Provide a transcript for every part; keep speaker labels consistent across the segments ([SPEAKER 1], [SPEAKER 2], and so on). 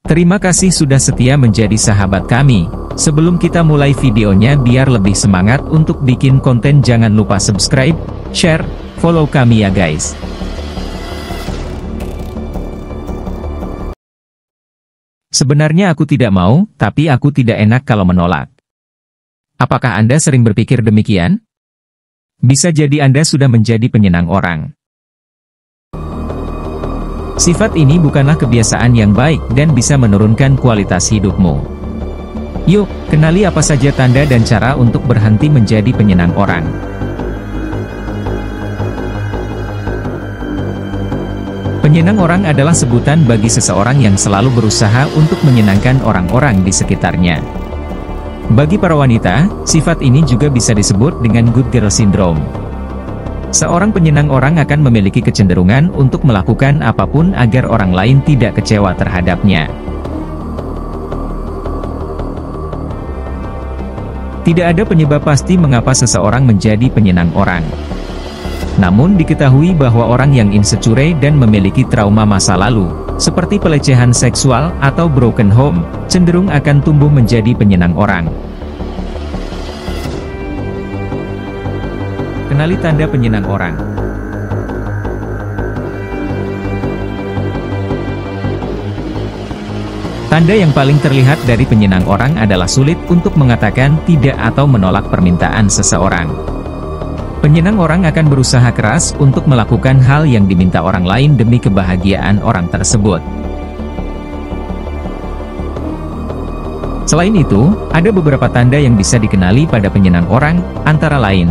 [SPEAKER 1] Terima kasih sudah setia menjadi sahabat kami. Sebelum kita mulai videonya, biar lebih semangat untuk bikin konten, jangan lupa subscribe, share, follow kami ya guys. Sebenarnya aku tidak mau, tapi aku tidak enak kalau menolak. Apakah Anda sering berpikir demikian? Bisa jadi Anda sudah menjadi penyenang orang. Sifat ini bukanlah kebiasaan yang baik dan bisa menurunkan kualitas hidupmu. Yuk, kenali apa saja tanda dan cara untuk berhenti menjadi penyenang orang. Penyenang orang adalah sebutan bagi seseorang yang selalu berusaha untuk menyenangkan orang-orang di sekitarnya. Bagi para wanita, sifat ini juga bisa disebut dengan good girl syndrome. Seorang penyenang orang akan memiliki kecenderungan untuk melakukan apapun agar orang lain tidak kecewa terhadapnya. Tidak ada penyebab pasti mengapa seseorang menjadi penyenang orang. Namun diketahui bahwa orang yang insecure dan memiliki trauma masa lalu, seperti pelecehan seksual atau broken home, cenderung akan tumbuh menjadi penyenang orang. Kenali tanda penyenang orang. Tanda yang paling terlihat dari penyenang orang adalah sulit untuk mengatakan tidak atau menolak permintaan seseorang. Penyenang orang akan berusaha keras untuk melakukan hal yang diminta orang lain demi kebahagiaan orang tersebut. Selain itu, ada beberapa tanda yang bisa dikenali pada penyenang orang, antara lain: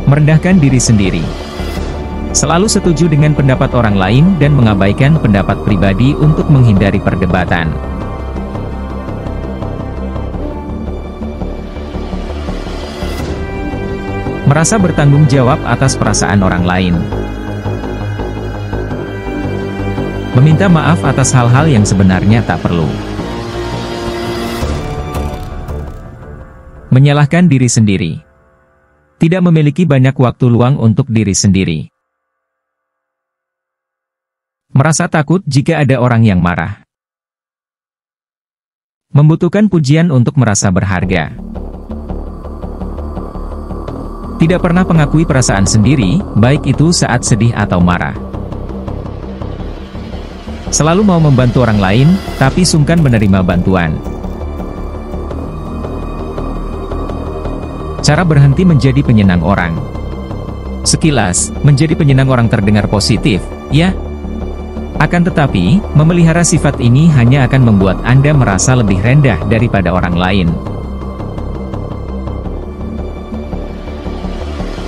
[SPEAKER 1] merendahkan diri sendiri, selalu setuju dengan pendapat orang lain dan mengabaikan pendapat pribadi untuk menghindari perdebatan. Merasa bertanggung jawab atas perasaan orang lain. Meminta maaf atas hal-hal yang sebenarnya tak perlu. Menyalahkan diri sendiri. Tidak memiliki banyak waktu luang untuk diri sendiri. Merasa takut jika ada orang yang marah. Membutuhkan pujian untuk merasa berharga. Tidak pernah mengakui perasaan sendiri, baik itu saat sedih atau marah. Selalu mau membantu orang lain, tapi sungkan menerima bantuan. Cara berhenti menjadi penyenang orang. Sekilas, menjadi penyenang orang terdengar positif, ya? Akan tetapi, memelihara sifat ini hanya akan membuat Anda merasa lebih rendah daripada orang lain.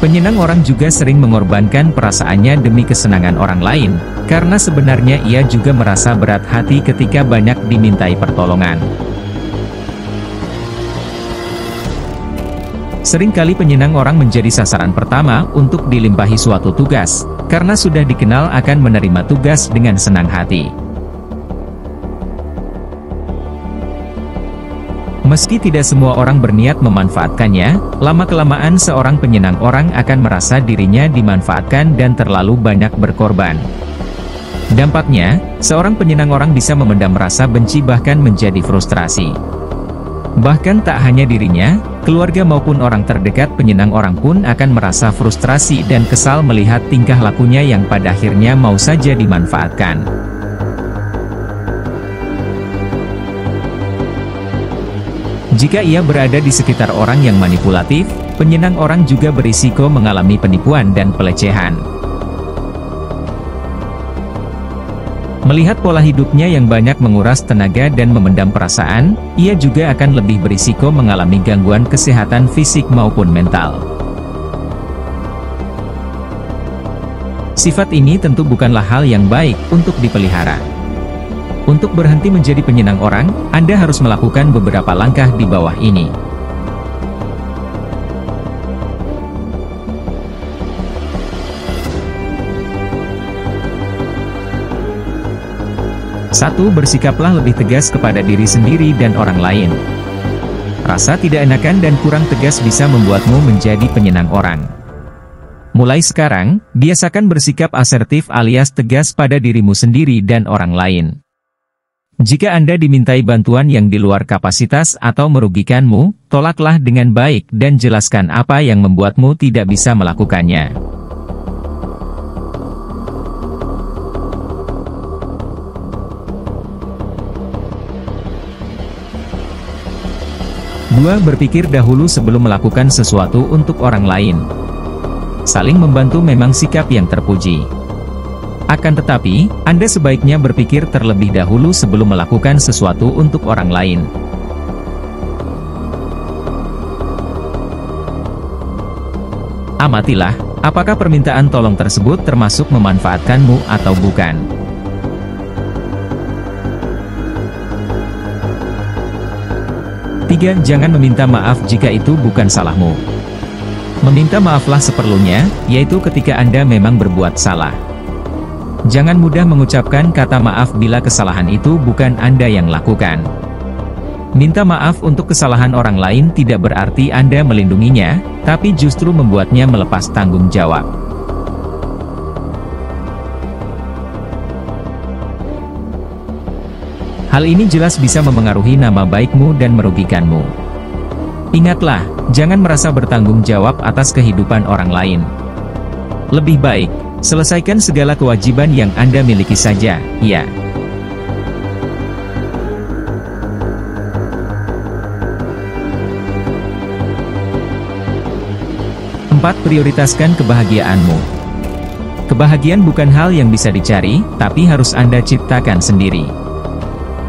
[SPEAKER 1] Penyenang orang juga sering mengorbankan perasaannya demi kesenangan orang lain, karena sebenarnya ia juga merasa berat hati ketika banyak dimintai pertolongan. Seringkali penyenang orang menjadi sasaran pertama untuk dilimpahi suatu tugas, karena sudah dikenal akan menerima tugas dengan senang hati. Meski tidak semua orang berniat memanfaatkannya, lama-kelamaan seorang penyenang orang akan merasa dirinya dimanfaatkan dan terlalu banyak berkorban. Dampaknya, seorang penyenang orang bisa memendam rasa benci bahkan menjadi frustrasi. Bahkan tak hanya dirinya, keluarga maupun orang terdekat penyenang orang pun akan merasa frustrasi dan kesal melihat tingkah lakunya yang pada akhirnya mau saja dimanfaatkan. Jika ia berada di sekitar orang yang manipulatif, penyenang orang juga berisiko mengalami penipuan dan pelecehan. Melihat pola hidupnya yang banyak menguras tenaga dan memendam perasaan, ia juga akan lebih berisiko mengalami gangguan kesehatan fisik maupun mental. Sifat ini tentu bukanlah hal yang baik untuk dipelihara. Untuk berhenti menjadi penyenang orang, Anda harus melakukan beberapa langkah di bawah ini. Satu, bersikaplah lebih tegas kepada diri sendiri dan orang lain. Rasa tidak enakan dan kurang tegas bisa membuatmu menjadi penyenang orang. Mulai sekarang, biasakan bersikap asertif alias tegas pada dirimu sendiri dan orang lain. Jika Anda dimintai bantuan yang di luar kapasitas atau merugikanmu, tolaklah dengan baik dan jelaskan apa yang membuatmu tidak bisa melakukannya. Dua, berpikir dahulu sebelum melakukan sesuatu untuk orang lain. Saling membantu memang sikap yang terpuji. Akan tetapi, Anda sebaiknya berpikir terlebih dahulu sebelum melakukan sesuatu untuk orang lain. Amatilah, apakah permintaan tolong tersebut termasuk memanfaatkanmu atau bukan. Tiga, jangan meminta maaf jika itu bukan salahmu. Meminta maaflah seperlunya, yaitu ketika Anda memang berbuat salah. Jangan mudah mengucapkan kata maaf bila kesalahan itu bukan Anda yang lakukan. Minta maaf untuk kesalahan orang lain tidak berarti Anda melindunginya, tapi justru membuatnya melepas tanggung jawab. Hal ini jelas bisa memengaruhi nama baikmu dan merugikanmu. Ingatlah, jangan merasa bertanggung jawab atas kehidupan orang lain. Lebih baik, selesaikan segala kewajiban yang Anda miliki saja, ya. Empat, prioritaskan kebahagiaanmu. Kebahagiaan bukan hal yang bisa dicari, tapi harus Anda ciptakan sendiri.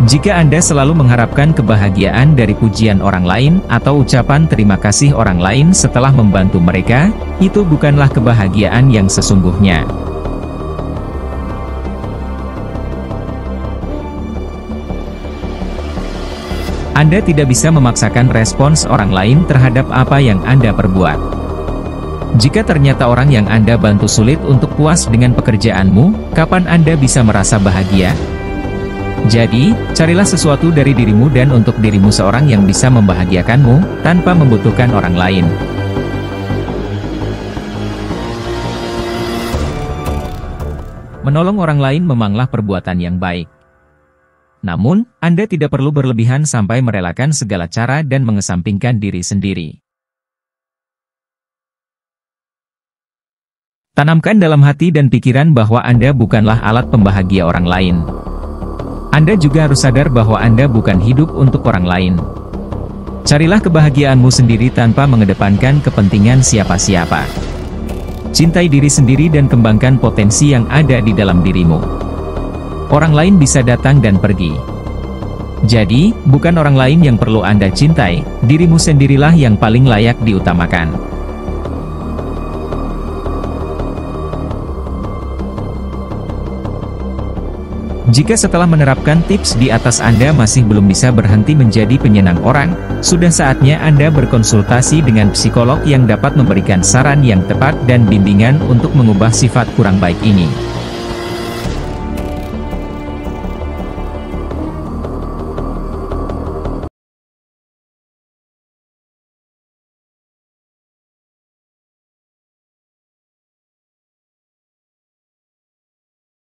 [SPEAKER 1] Jika Anda selalu mengharapkan kebahagiaan dari pujian orang lain atau ucapan terima kasih orang lain setelah membantu mereka, itu bukanlah kebahagiaan yang sesungguhnya. Anda tidak bisa memaksakan respons orang lain terhadap apa yang Anda perbuat. Jika ternyata orang yang Anda bantu sulit untuk puas dengan pekerjaanmu, kapan Anda bisa merasa bahagia? Jadi, carilah sesuatu dari dirimu dan untuk dirimu seorang yang bisa membahagiakanmu, tanpa membutuhkan orang lain. Menolong orang lain memanglah perbuatan yang baik. Namun, Anda tidak perlu berlebihan sampai merelakan segala cara dan mengesampingkan diri sendiri. Tanamkan dalam hati dan pikiran bahwa Anda bukanlah alat pembahagia orang lain. Anda juga harus sadar bahwa Anda bukan hidup untuk orang lain. Carilah kebahagiaanmu sendiri tanpa mengedepankan kepentingan siapa-siapa. Cintai diri sendiri dan kembangkan potensi yang ada di dalam dirimu. Orang lain bisa datang dan pergi. Jadi, bukan orang lain yang perlu Anda cintai, dirimu sendirilah yang paling layak diutamakan. Jika setelah menerapkan tips di atas Anda masih belum bisa berhenti menjadi penyenang orang, sudah saatnya Anda berkonsultasi dengan psikolog yang dapat memberikan saran yang tepat dan bimbingan untuk mengubah sifat kurang baik ini.